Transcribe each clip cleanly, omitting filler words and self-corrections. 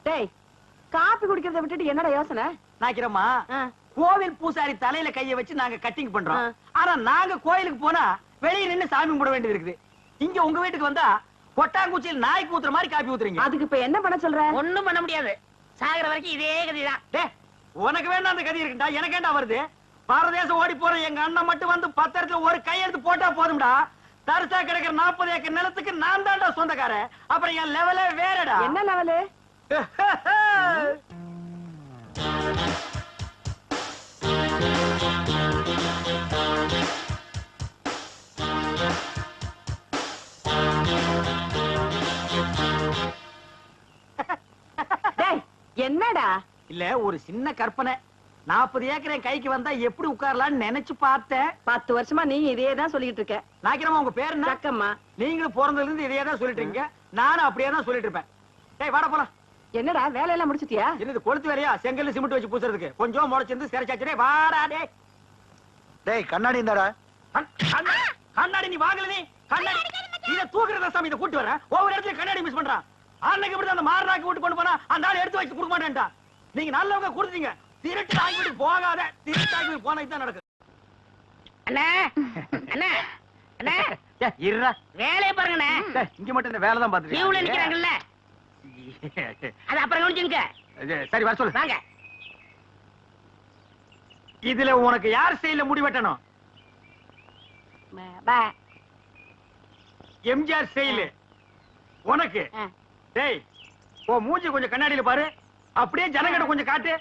டேய், காப்பி குடிக்கிறத விட்டுட்டு என்னடா யோசனை? நாக்கிறோமா, கோவில் பூசாரி தலையில கைய வச்சு நாங்க கட்டிங் பண்றோம். ஆனா நாங்க கோயிலுக்கு போனா வெளியே நின்னு சாமி கும்பிட வேண்டியது இருக்குது. இங்க உங்க வீட்டுக்கு வந்தா கொட்டாங்குச்சியில் நாய்க்கு ஊத்துற மாதிரி காப்பி ஊத்துறீங்க. அதுக்கு இப்ப என்ன பண்ண சொல்ற? ஒண்ணும் பண்ண முடியாது. சாகர வரைக்கும் இதே கதிதான். உனக்கு வேண்டாம் அந்த கதி இருக்குடா, எனக்கு ஏண்டா வருது? பாரதேசம் ஓடி போற எங்க அண்ணன் மட்டும் வந்து 10 இடத்துல ஒரு கையெழுத்து போட்டா போதும்டா. தரிசா கிடக்கிற 40 ஏக்கர் நிலத்துக்கு நான் தான்டா சொந்தக்காரன். அப்புறம் என் லெவலே வேறடா. என்ன லெவலு? என்னடா? இல்ல, ஒரு சின்ன கற்பனை. 40 ஏக்கர் என் கைக்கு வந்தா எப்படி உட்காரலாம்னு நினைச்சு பார்த்தேன். 10 வருஷமா நீ இதே தான் சொல்லிட்டு இருக்க. நாக்கிறமா, உங்க பேர் என்ன? சக்கம்மா. நீங்களும் பிறந்ததுல இருந்து இதே தான் சொல்லிட்டு இருக்கீங்க. நானும் அப்படியே தான் சொல்லிட்டு இருப்பேன். டேய் வாடா போலாம். என்னடா வேலையெல்லாம் முடிச்சிட்டியா? என்னது கொளுத்து வேறையா? செங்கல்ல சிமெண்ட் வச்சு பூசுறதுக்கு கொஞ்சம் முளைச்சிருந்து சிறைச்சாச்சு. டேய் வாடா. டேய் டேய் கண்ணாடி இந்தாடா. கண்ணாடி நீ வாங்கல? நீ கண்ணாடி இத தூக்குறத சாமி, இத கூட்டி வர ஒவ்வொரு இடத்துல கண்ணாடி மிஸ் பண்றான். அன்னைக்கு இப்படி அந்த மாரனாக்கி விட்டு கொண்டு போனா அந்த ஆள் எடுத்து வச்சு கொடுக்க மாட்டேன்டா. நீங்க நல்லவங்க கொடுத்தீங்க. திருட்டு ஆகிட்டு போகாத. திருட்டு ஆகி போனா இதான் நடக்குது. அண்ணா அண்ணா அண்ணா இருடா, வேலையை பாருங்கண்ணே. இங்க மட்டும் இந்த வேலை தான் பாத்துட்டு கியூல நிக்கிறாங்கல்ல, அது அப்புறம் கவனிச்சுங்க. சரி வர சொல்லு. வாங்க. இதுல உனக்கு யார் ஸ்டைல்ல முடி வெட்டணும்? எம்ஜிஆர் ஸ்டைல் உனக்கு. டேய் ஓ மூஞ்சி கொஞ்சம் கண்ணாடியில பாரு, அப்படியே ஜனங்கட கொஞ்சம் காட்டு.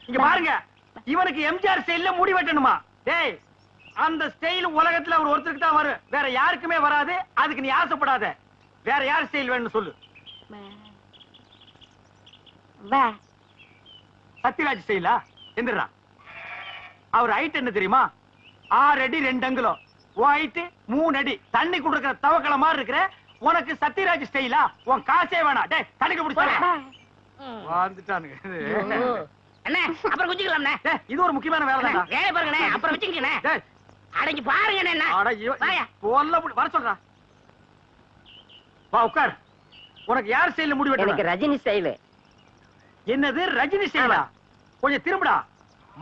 இங்க பாருங்க, இவனுக்கு எம்ஜிஆர் ஸ்டைல்ல முடி வெட்டணுமா? டேய் அந்த ஸ்டைல் உலகத்துல அவர் ஒருத்தருக்கு தான் வரும், வேற யாருக்குமே வராது. அதுக்கு நீ ஆசைப்படாத. வேற யார் ஸ்டைல் வேணும்னு சொல்லு. சத்யராஜ் ஸ்டைலா? எந்திரா. அவர் ஹைட் என்ன தெரியுமா? 6 அடி 2 அங்குலம். ஹைட் 3 அடி. தண்ணி குடுக்கிற தவக்கல மாதிரி இருக்கிற உனக்கு சத்யராஜ் ஸ்டைலா? உன் காசே வேணாம். டேய் தண்ணிக்கு பிடிச்சா வந்துட்டானுங்க. அண்ணா அப்புறம் குஞ்சிக்கலாம்ண்ணே. இது ஒரு முக்கியமான வேலை தான். வேலை பாருங்கண்ணே, அப்புறம் வச்சுக்கண்ணே. அடங்கி பாருங்கண்ணே. வர சொல்றா. வா உட்கார். உனக்கு யார் ஸ்டைல்ல முடி வெட்டணும்? எனக்கு ரஜினி ஸ்டைல். என்னது ரஜினி ஸ்டைலா? கொஞ்சம் திரும்புடா.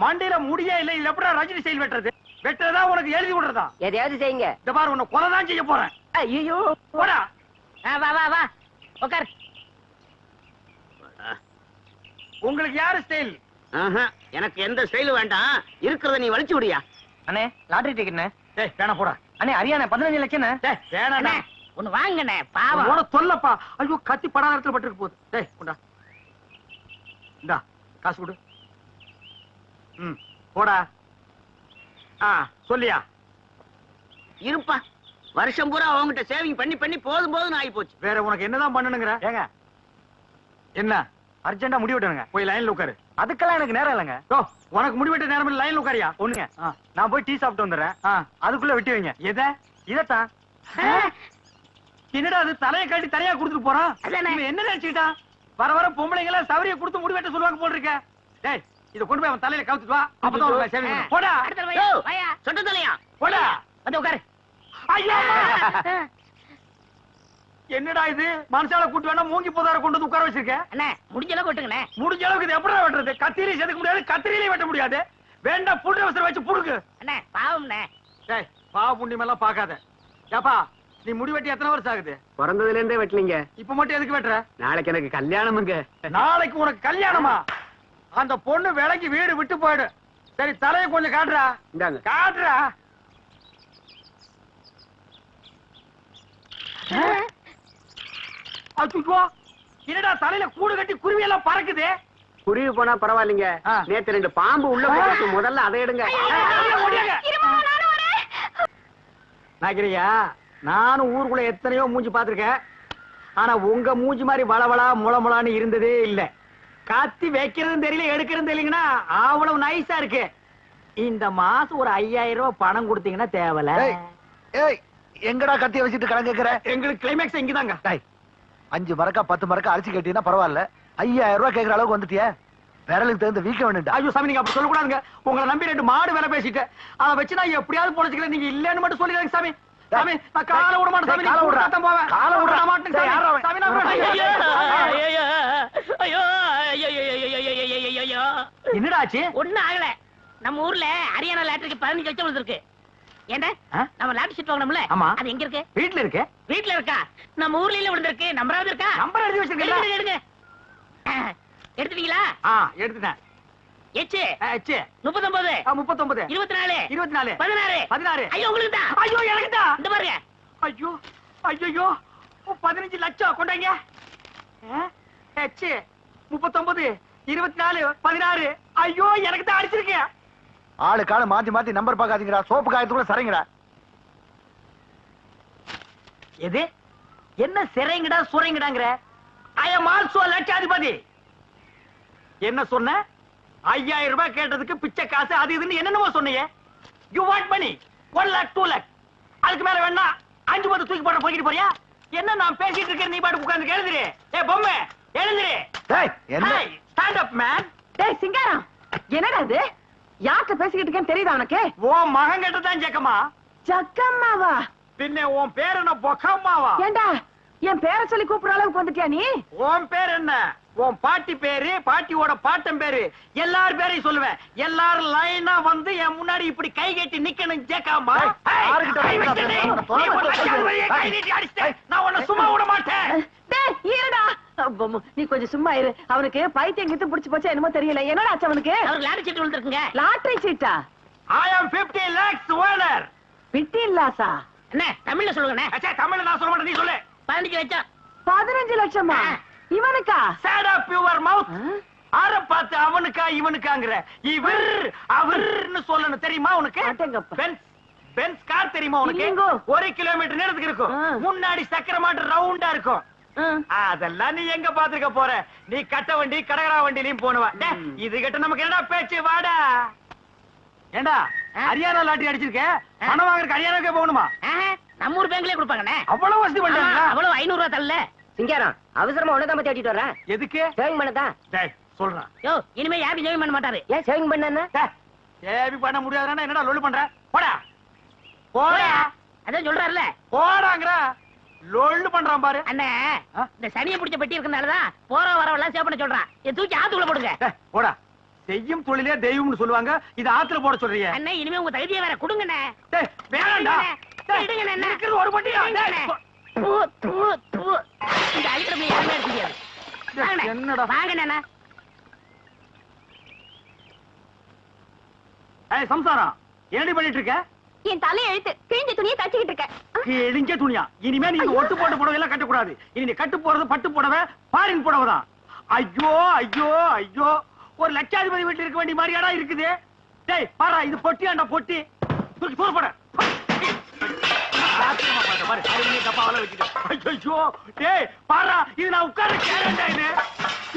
மண்டையில முடியே இல்ல, இது எப்படா ரஜினி ஸ்டைல் வெட்டுறது? வெட்டுறதா உனக்கு எழுதி விடுறதா? எதையாவது செய்யுங்க. இந்த பாரு, உன்னை கொலைதான் செய்ய போறேன். ஐயோ போடா. வா வா வா உட்கார். உங்களுக்கு யாரு ஸ்டைல்? எனக்கு எந்த ஸ்டைல் வேண்டாம், இருக்கிறத நீ வலிச்சு விடியா. அண்ணே லாட்டரி டிக்கெட்ண்ணே. டேய் வேணா போடா. அண்ணே அரியாண்ணே 15 லட்சம். டேய் வேணாண்ணே. ஒண்ணு வாங்கண்ணே, பாவம். உன சொல்லப்பா. ஐயோ கத்தி படாத இடத்துல பட்டிருக்கு போகுது. டேய் கொண்டா. இந்தா காசு கொடு. போடா. சொல்லியா? இருப்பா, வருஷம் பூரா அவங்ககிட்ட சேவிங் பண்ணி பண்ணி போதும் போதும் ஆகி போச்சு. வேற உனக்கு என்னதான் பண்ணணுங்கிற? ஏங்க என்ன அர்ஜென்டா முடி வெட்டணுங்க, போய் லைன்ல உட்காரு. அதுக்கெல்லாம் எனக்கு நேரம் இல்லைங்க. உனக்கு முடி வெட்ட நேரம் இல்ல, லைன்ல உட்காரியா? ஒண்ணுங்க, நான் போய் டீ சாப்பிட்டு வந்துடுறேன். அதுக்குள்ள வெட்டி வைங்க. இதத்தான். என்னடா அது தலையை கட்டி தனியா கொடுத்துட்டு போறான்? என்ன நினைச்சுக்கிட்டா? வர வர பொம்பளைங்கள சவரிய கொடுத்து முடி வெட்ட சொல்லுவாங்க போல் இருக்க. டேய் இத கொண்டு போய் அவன் தலையில கவுத்துட்டு வா, அப்பதான் ஒரு சேவிங். போடா. சொட்ட தலையா? போடா. வந்து உட்காரு. ஐயோ என்னடா இது? மனசால கூட்டு வேணா மூங்கி போதார கொண்டு வந்து உட்கார வச்சிருக்க. அண்ணே முடிஞ்ச அளவுக்கு வெட்டுங்கண்ணே. முடிஞ்ச அளவுக்கு இது எப்படா வெட்டுறது? கத்திரியில செதுக்க முடியாது, கத்திரியிலே வெட்ட முடியாது. வேண்டாம் புல் அவசரம் வச்சு புடுங்க. அண்ணே பாவம்ண்ணே. டேய் பாவ புண்ணியம் எல்லாம் பாக்காத. ஏப்பா நீ முடி வெட்டி எத்தனை வருஷம் ஆகுது? பிறந்ததுல இருந்தே வெட்டலீங்க. இப்ப மட்டும் எதுக்கு வெட்டுற? நாளைக்கு எனக்கு கல்யாணமுங்க. நாளைக்கு உனக்கு கல்யாணமா? அந்த பொண்ணு விலைக்கு வீடு விட்டு போயிடு. சரி தலையை கொஞ்சம் காட்டுறா. இந்தாங்க. காட்டுறா. அச்சுச்சோ, என்னடா தலையில கூடு கட்டி குருவி எல்லாம் பறக்குது? குருவி போனா பரவாயில்லைங்க. நேத்து 2 பாம்பு உள்ள போட்டு முதல்ல அதை எடுங்க. நாக்கிரியா, நானும் ஊருக்குள்ள எத்தனையோ மூஞ்சி பாத்திருக்கேன். ஆனா உங்க மூஞ்சி மாதிரி வளவளா முளமுளான்னு இருந்ததே இல்ல. கத்தி வைக்கிறதும் தெரியல, எடுக்கிறதும் தெரியலங்கன்னா அவ்வளவு நைஸா இருக்கு. இந்த மாசம் ஒரு 5000 ரூபாய் பணம் கொடுத்தீங்கன்னா தேவல. எங்கடா கத்திய வச்சுட்டு கடன் கேக்குற? எங்களுக்கு கிளைமேக்ஸ் இங்கதாங்க. 5 மரக்கா 10 மரக்கா அரிசி கேட்டீங்கன்னா பரவாயில்ல, 5000 ரூபாய் கேக்குற அளவுக்கு வந்துட்டியா? விரலுக்கு தகுந்த வீக்க வேணும்டா. ஐயோ சாமி, நீங்க அப்படி சொல்லக்கூடாதுங்க. உங்களை நம்பி 2 மாடு வேலை பேசிட்டு அதை வச்சு நான் எப்படியாவது பொழைச்சிக்கிறேன். நீங்க இல்லன்னு மட்டும் சொல்லிடுங்க சாமி. சாமி நான் காலை விட மாட்டேன் சாமி. காலை விடுறேன், போவேன். காலை விட மாட்டேன் சாமி. என்னடா ஆச்சு? ஒண்ணும் ஆகல. நம்ம ஊர்ல ஹரியானா லாட்டரிக்கு 15 லட்சம் விழுந்திருக்கு. ஏண்டா ஆ? நம்ம லாட்டரி சீட் வாங்கணும்ல, ஆமா. அது எங்க இருக்கு? வீட்ல இருக்கு. வீட்ல இருக்கா? நம்ம ஊர்ல இல்ல விழுந்திருக்கு. நம்பராவது இருக்கா? நம்பர் எழுதி வச்சிருக்கீங்களா? எடுங்க, எடுங்க. எடுத்துட்டீங்களா? எடுத்துட்டேன். எச்சு ச்சே. 39 39 24 24 16 16. ஐயோ உங்களுக்கு தான். ஐயோ எனக்கு தான். இந்த பாருங்க. ஐயோ ஐயோ 15 லட்சம் கொண்டாங்க. ச்சே. 39 24 16. ஐயோ எனக்கு தான் அடிச்சிருக்கீங்க. ஆளு காலு மாத்தி மாத்தி நம்பர் பாக்காதீங்கடா. சோப்பு காயத்துக்குள்ள சரிங்கடா. எது என்ன சிறைங்கடா சுரைங்கடாங்கற? ஐ அம் ஆல்சோ லட்சாதிபதி. என்ன சொன்ன? 5000 ரூபாய் கேட்டதுக்கு பிச்சை காசு அது இதுன்னு என்னென்னமோ சொன்னீங்க. You want money 1 lakh 2 lakh. அதுக்கு மேல வேணா 5 10 தூக்கி போட போய்கிட்டு போறியா? என்ன நான் பேசிட்டு இருக்கேன் நீ பாட்டு உட்கார்ந்து எழுதுறே. ஏய் பொம்மை எழுதுறே. டேய் என்ன? ஹே ஸ்டாண்ட் அப் மேன். டேய் சிங்காரம், என்னடா இது? யார்கிட்ட பேசிக்கிட்டு இருக்கேன்னு தெரியுதா உனக்கு? ஓ மகன் கிட்ட தான் ஜக்கமா. ஜக்கம்மாவா? பின்ன உன் பேர் என்ன பொக்கம்மாவா? ஏண்டா என் பேரை சொல்லி கூப்பிடுற அளவுக்கு வந்துட்டியா நீ? உன் பேர் என்ன? உன் பாட்டி பேரு, பாட்டியோட பாட்டன் பேரு, எல்லார் பேரையும் சொல்லுவேன். எல்லாரும் லைனா வந்து என் முன்னாடி இப்படி கை கட்டி நிக்கணும் ஜேக்காமா. யாருகிட்ட நான் உன்னை சும்மா விட மாட்டேன். டேய் இருடா. நீ கொஞ்சம் சும்மா இரு. அவனுக்கு பைத்தியம் கித்து புடிச்சு போச்சா என்னமோ தெரியல. என்னடா ஆச்சு அவனுக்கு? அவருக்கு லாட்டரி சீட் விழுந்திருக்குங்க. லாட்டரி சீட்டா? I am 50 lakhs owner. பிட்டி இல்லாசா? என்ன தமிழ்ல சொல்லுங்கண்ணே. அச்சா தமிழ்ல நான் சொல்ல மாட்டேன், நீ சொல்லு. 15 லட்சம். 15 லட்சமா? இவனுக்கா? Sad up your mouth. ஆர பார்த்து அவனுக்கா இவனுக்காங்கற? இவர் அவர்னு சொல்லணும் தெரியுமா உனக்கு? அடேங்கப்பா. பென்ஸ் கார் தெரியுமா உனக்கு? இல்லைங்கோ. 1 கிலோமீட்டர் நேரத்துக்கு இருக்கும். முன்னாடி சக்கர மாட்டு ரவுண்டா இருக்கும். அதெல்லாம் நீ எங்க பாத்துக்க போற? நீ கட்ட வண்டி கடகரா வண்டிலையும் போனவா. இது கிட்ட நமக்கு என்னடா பேச்சு? வாடா. ஏண்டா ஹரியானா லாட்டரி அடிச்சிருக்க, பணம் வாங்குறதுக்கு ஹரியானாக்கே போகணுமா? நம்ம ஊர் பேங்க்லயே கொடுப்பாங்கண்ணே. அவ்வளவு வசதி பண்றாங்களா? அவ்வளவு 500 ரூபாய் தரல. சிங்காரம் அவசரமா உனதான் பத்தி அடிட்டு வரேன். எதுக்கு? சேவிங் பண்ணதான். டேய் சொல்றேன். யோ இனிமே யாரும் ஜெயம் பண்ண மாட்டாரு. ஏன் சேவிங் பண்ண? சேவி பண்ண முடியாதுன்னா என்னடா லொல்லு பண்ற? போடா போடா. அதான் சொல்றாருல. போடாங்கற லொல்லு பண்றான் பாரு. அண்ணே இந்த சனியை பிடிச்ச பெட்டி இருக்கனாலதான் போற வரவெல்லாம் சேவ் பண்ண சொல்றான். இதை தூக்கி ஆத்துக்குள்ள போடுங்க. போடா. செய்யும் தொழிலே தெய்வம்னு சொல்லுவாங்க. இது ஆத்துல போட சொல்றீங்க. அண்ணே இனிமே உங்க தகுதியை வேற கொடுங்கண்ணே. டேய் வேணாம்டா. எடுங்கண்ணே. இருக்கிறது ஒரு பட்டியா? இந்த அழிக்கிறப்ப யாருமே எடுக்க முடியாது. என்னடா? வாங்கண்ணே. ஏய் சம்சாரம் என்னடி பண்ணிட்டு இருக்க? என் தலை எழுத்து கிழிஞ்ச துணியை தச்சுக்கிட்டு இருக்கேன். கிழிஞ்ச துணியா? இனிமே நீ ஒட்டு போட்ட புடவை எல்லாம் கட்ட கூடாது. இனி நீ கட்டு போறது பட்டு புடவை, ஃபாரின் புடவை தான். ஐயோ ஐயோ ஐயோ, ஒரு லட்சாதிபதி வீட்டுல இருக்க வேண்டிய மாதிரியாடா இருக்குது. டேய் பாரா, இது பொட்டியாண்டா பொட்டி. தூக்கி தூர போட. பாரு அருமையா டப்பாவெல்லாம் வச்சுட்டு. ஐயோ டேய் பாரா, இது நான் உட்கார்ந்து கேரண்டா இது.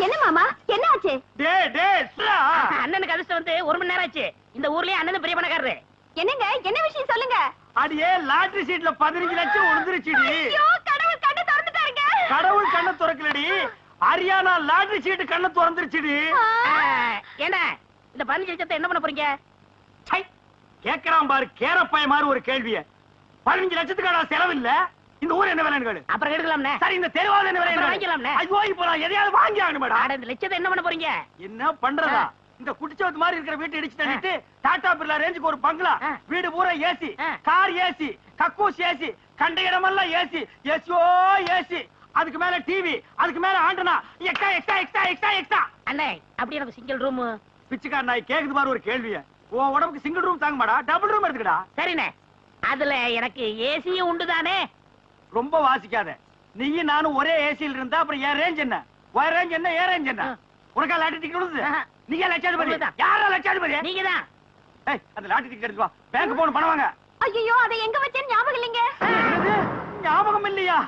என்ன மாமா என்ன ஆச்சு? டேய் சுரா. அண்ணனுக்கு அதிர்ஷ்டம் வந்து 1 மணி நேரம் ஆச்சு. இந்த ஊர்லயே அண்ணன் பெரிய பணக்காரரு. என்னங்க என்ன விஷயம் சொல்லுங்க. அடியே லாட்டரி சீட்ல 15 லட்சம் விழுந்துருச்சுடி. ஐயோ கடவுள் கண்ணை திறந்துட்டாருங்க. கடவுள் கண்ணை திறக்கலடி, ஹரியானா லாட்டரி சீட் கண்ணை திறந்துருச்சுடி. ஏண்டா இந்த 15 லட்சத்தை என்ன பண்ண போறீங்க? சை, கேக்குறான் பாரு கேரப்பாய மாதிரி ஒரு கேள்விய. 15 லட்சத்துக்கான செலவு இல்ல. இந்த ஊர் என்ன விலைன்னு கேளு. அப்புறம் எடுக்கலாம்னே. சரி இந்த தெருவாத என்ன விலை வாங்கிக்கலாம்னே. ஐயோ இப்போ நான் எதையாவது வாங்கி ஆகணும் மேடம். அட இந்த லட்சத்தை என்ன பண்ண போறீங்க? என்ன பண்றதா? இந்த குடிச்சவத்து மாதிரி இருக்கிற வீட்டை இடிச்சு தள்ளிட்டு டாடா பிர்லா ரேஞ்சுக்கு ஒரு பங்களா, வீடு பூரா ஏசி, கார் ஏசி, கக்கூஸ் ஏசி, கண்ட இடமெல்லாம் ஏசி, ஏசியோ ஏசி, அதுக்கு மேல டிவி, அதுக்கு மேல antenna, extra extra extra extra extra. அண்ணே அப்படி எனக்கு சிங்கிள் ரூம். பிச்சுக்கார நாய் கேக்குது பாரு ஒரு கேள்விய. உன் உடம்புக்கு சிங்கிள் ரூம் தாங்க மாடா, டபுள் ரூம் எடுத்துக்கடா. சரிண்ணே, அதுல எனக்கு ஏசியும் உண்டு தானே. ரொம்ப வாசிக்காத. நீயும் நானும் ஒரே ஏசியில் இருந்தா அப்புறம் என் ரேஞ்ச் என்ன, உன் ரேஞ்ச் என்ன, என் ரேஞ்ச் என்ன? உனக்கா லாட்டரி டிக்கெட் விழுது? நீங்க லட்சாதிபதி? யாரா லட்சாதிபதி? நீங்க தான். ஏய் அந்த லாட்டரி டிக்கெட் எடுத்து வா, பேங்க் போன் பணம் வாங்க. ஐயோ அதை எங்க வச்சேன்னு ஞாபகம் இல்லைங்க. என்னது? ஞாபகம் இல்லையா?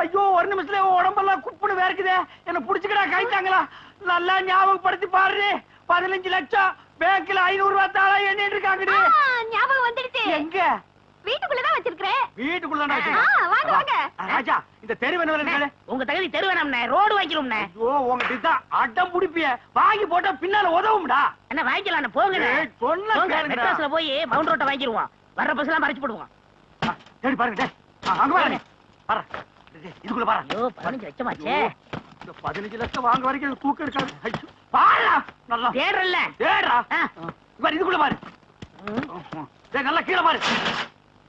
ஐயோ ஒரு நிமிஷத்துல உடம்பெல்லாம் குப்புன்னு வேர்க்குதே. என்ன புடிச்சுக்கடா கைத்தாங்களா? நல்லா ஞாபகப்படுத்தி பாரு. 15 லட்சம் பேங்க்ல 500 ரூபாய் தாளா எண்ணிட்டு இருக்காங்கடி. ஞாபகம் வந்துடுச்சு. எங்க? வீட்டுக்குள்ளதான் வச்சிருக்கேன். வீட்டுக்குள்ளதான் வாங்க வச்சிருக்கேன். வாங்க. ராஜா இந்த தெரு என்ன விலை? உங்க தகுதி தெரு வேணாம்ண்ணே, ரோடு வாங்கிடும்ண்ணே. ஐயோ உங்ககிட்ட தான் அடம் புடிப்பிய. வாங்கி போட்டா பின்னால உதவும்டா. என்ன வாங்கிக்கலாம் போங்கண்ணே. ஏய், சொன்னா கேளுங்கடா. மெட்ராஸ்ல போய் மவுண்ட் ரோட்டை வாங்கிடுவோம். வர்ற பஸ் எல்லாம் மறைச்சு போடுவோம். தேடி பாருங்க. டேய் அங்க பாருங்க. பாரு இதுக்குள்ள பாரு. ஐயோ 15 லட்சம் ஆச்சே. இந்த 15 லட்சம் வாங்க வரைக்கும் தூக்கம் எடுக்காது. ஐயோ பாருடா நல்லா தேடுறல்ல ஏடா பாரு இதுக்குள்ள பாரு டேய் நல்லா கீழே பாரு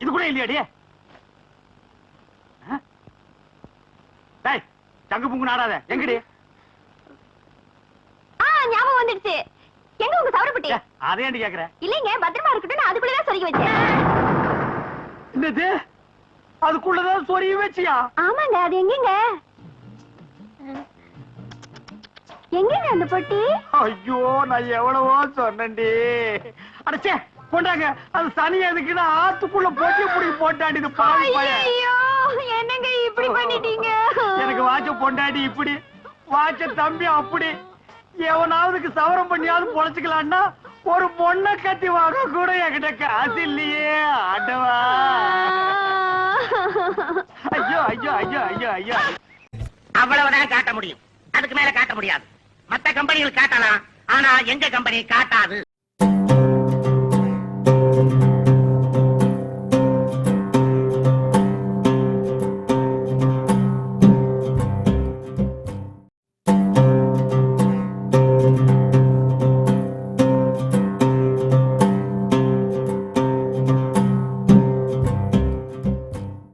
இதுக்குள்ள இல்லையாடி டேய் தங்கு புங்கு நாடாத எங்கடி ஞாபகம் வந்துடுச்சு. எங்க உங்க சவரப்பட்டி? அதேண்டி கேக்குற இல்லைங்க, பத்திரமா இருக்கட்டும், நான் அதுக்குள்ளதான் சொருகி வச்சேன். என்னது அதுக்குள்ளதான் சொருகி வச்சியா ஆமாங்க, அது எங்கங்க? எங்கங்க அந்த பொட்டி? ஐயோ நான் எவ்வளவோ சொன்னேன்டி அடச்சே கொண்டாங்க அது சனி எதுக்குன்னா ஆத்துக்குள்ள போட்டி புடி போட்டாண்டி இது பாவி பையன் ஐயோ, என்னங்க இப்படி பண்ணிட்டீங்க? எனக்கு வாட்ச பொண்டாடி இப்படி வாட்ச தம்பி அப்படி எவனாவதுக்கு சவரம் பண்ணியாவது பொழைச்சுக்கலான்னா ஒரு பொண்ணை கத்தி வாங்க கூட என்கிட்ட காசு இல்லையே ஆண்டவா ஐயோ ஐயோ ஐயோ ஐயோ ஐயோ அவ்வளவுதான் காட்ட முடியும், அதுக்கு மேல காட்ட முடியாது. மத்த கம்பெனிகள் காட்டலாம், ஆனா எங்க கம்பெனி காட்டாது.